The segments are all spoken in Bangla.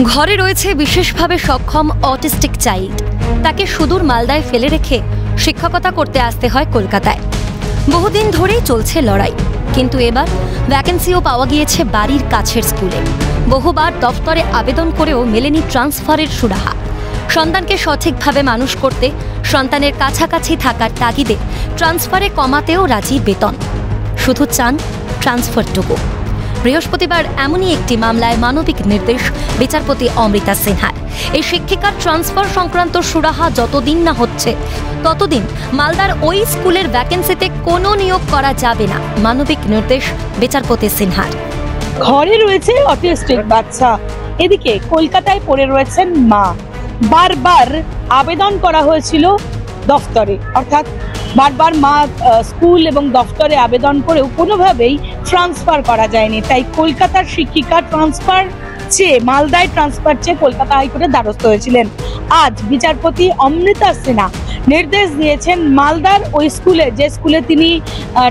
ঘরে রয়েছে বিশেষভাবে সক্ষম অটিস্টিক চাইল্ড, তাকে সুদূর মালদায় ফেলে রেখে শিক্ষকতা করতে আসতে হয় কলকাতায়। বহুদিন ধরেই চলছে লড়াই, কিন্তু এবার ভ্যাকেন্সিও পাওয়া গিয়েছে বাড়ির কাছের স্কুলে। বহুবার দফতরে আবেদন করেও মেলেনি ট্রান্সফারের সুরাহা। সন্তানকে সঠিকভাবে মানুষ করতে সন্তানের কাছাকাছি থাকার তাগিদে ট্রান্সফারে কমাতেও রাজি বেতন, শুধু চান ট্রান্সফারটুকু। বৃহস্পতিবার এমনই একটি মামলায় মানবিক নির্দেশ বিচারপতি অমৃতা সিনহার। এই শিক্ষিকার ট্রান্সফার সংক্রান্ত সুরাহা যতদিন না হচ্ছে ততদিন মালদার ওই স্কুলের ভ্যাকেন্সিতে কোনো নিয়োগ করা যাবে না, মানবিক নির্দেশ বিচারপতি সিনহার। ঘরে রয়েছে অটিস্টিক বাচ্চা, এদিকে কলকাতায় পড়ে রয়েছেন মা। বারবার আবেদন করা হয়েছিল দফতরে, অর্থাৎ বারবার মা স্কুল এবং দফতরে আবেদন করেও কোনোভাবেই ট্রান্সফার করা যায়নি। তাই কলকাতার শিক্ষিকা ট্রান্সফার চেয়ে মালদায় ট্রান্সফার চেয়ে কলকাতা হাইকোর্টের দ্বারস্থ হয়েছিলেন। আজ বিচারপতি অমৃতা সিনহা নির্দেশ দিয়েছেন মালদার ওই স্কুলে, যে স্কুলে তিনি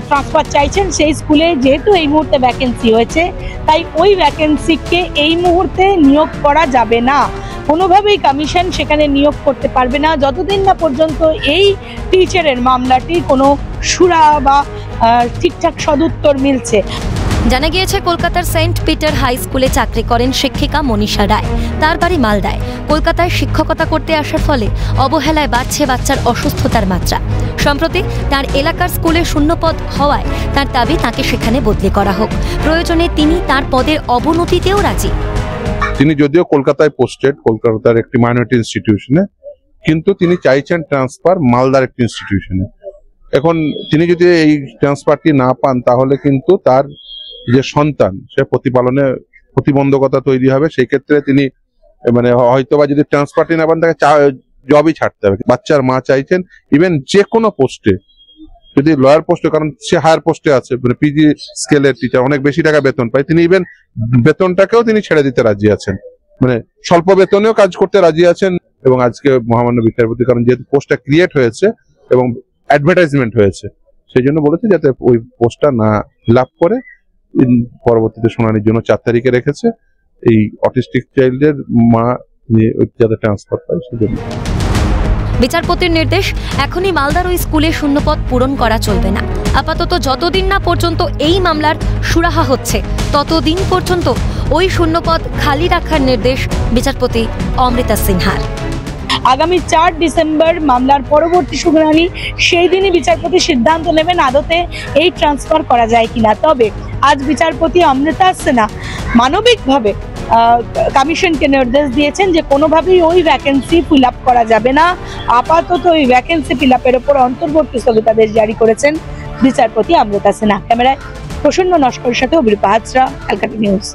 ট্রান্সফার চাইছেন সেই স্কুলে যেহেতু এই মুহূর্তে ভ্যাকেন্সি হয়েছে, তাই ওই ভ্যাকেন্সিকে এই মুহূর্তে নিয়োগ করা যাবে না। কোনোভাবেই কমিশন সেখানে নিয়োগ করতে পারবে না যতদিন না পর্যন্ত এই টিচারের মামলাটি কোনো সুরা বা ঠিকঠাক সদুত্তর মিলছে। জানা গিয়েছে কলকাতার সেন্ট পিটার হাই স্কুলে চাকরি করেন শিক্ষিকা মনীষা রায়। তার বাড়ি মালদায়। কলকাতায় শিক্ষকতা করতে আসার ফলে অবহেলায় বাড়ছে বাচ্চার অসুস্থতার মাত্রা। সম্প্রতি তার এলাকার স্কুলে শূন্যপদ হওয়ায় তার দাবি তাকে সেখানে বদলি করা হোক। প্রয়োজনে তিনি তার পদের অবনতিতেও রাজি। তিনি যদিও কলকাতায় পোস্টেড, কলকাতার একটি মাইনরিটি ইনস্টিটিউশনে, কিন্তু তিনি চাইছেন ট্রান্সফার মালদার একটি ইনস্টিটিউশনে। এখন তিনি যদি এই ট্রান্সফারটি না পান তাহলে কিন্তু তার যে সন্তান সে প্রতিপালনে প্রতিবন্ধকতা তৈরি হবে। সেই ক্ষেত্রে তিনি হয়তোবা যদি ট্রান্সফারটি না পান তাকে জবই ছাড়তে হবে। বাচ্চার মা চাইছেন ইভেন যে কোনো পোস্টে, যদি লয়ার পোস্টে, কারণ সে হায়ার পোস্টে আছে, পিজি স্কেলের টিচার, অনেক বেশি টাকা বেতন পায়, তিনি ইভেন বেতনটাকেও তিনি ছেড়ে দিতে রাজি আছেন, স্বল্প বেতনেও কাজ করতে রাজি আছেন। এবং আজকে মহামান্য বিচারপতি, কারণ যেহেতু পোস্টটা ক্রিয়েট হয়েছে এবং অ্যাডভার্টাইজমেন্ট হয়েছে, সেই জন্য বলেছে যাতে ওই পোস্টটা না ফিল আপ করে পরবর্তীতে শুনানির জন্য 4 তারিখে রেখেছে। এই অটিস্টিক চাইল্ডের মা যাতে ট্রান্সফার পায় সেজন্য। বিচারপতির নির্দেশ, এখনই মালদার ওই স্কুলে শূন্যপদ পূরণ করা চলবে না। আপাতত যতদিন না পর্যন্ত এই মামলার সুরাহা হচ্ছে ততদিন পর্যন্ত ওই শূন্যপদ খালি রাখার নির্দেশ বিচারপতি অমৃতা সিনহার। আগামী 4 ডিসেম্বর মামলার পরবর্তী শুনানি, সেই দিনই বিচারপতি সিদ্ধান্ত নেবেন আদতে এই ট্রান্সফার করা যায় কিনা। তবে আজ বিচারপতি অমৃতা সিনহা মানবিকভাবে কমিশনকে নির্দেশ দিয়েছেন যে কোনোভাবেই ওই ভ্যাকেন্সি ফিল আপ করা যাবে না। আপাতত ওই ভ্যাকেন্সি ফিল আপের ওপর অন্তর্বর্তী স্থগিতাদেশ জারি করেছেন বিচারপতি অমৃতা সিনহা। ক্যামেরায় প্রসন্ন নস্করের সাথে অভিরূপা হাজরা, ক্যালকাটা নিউজ।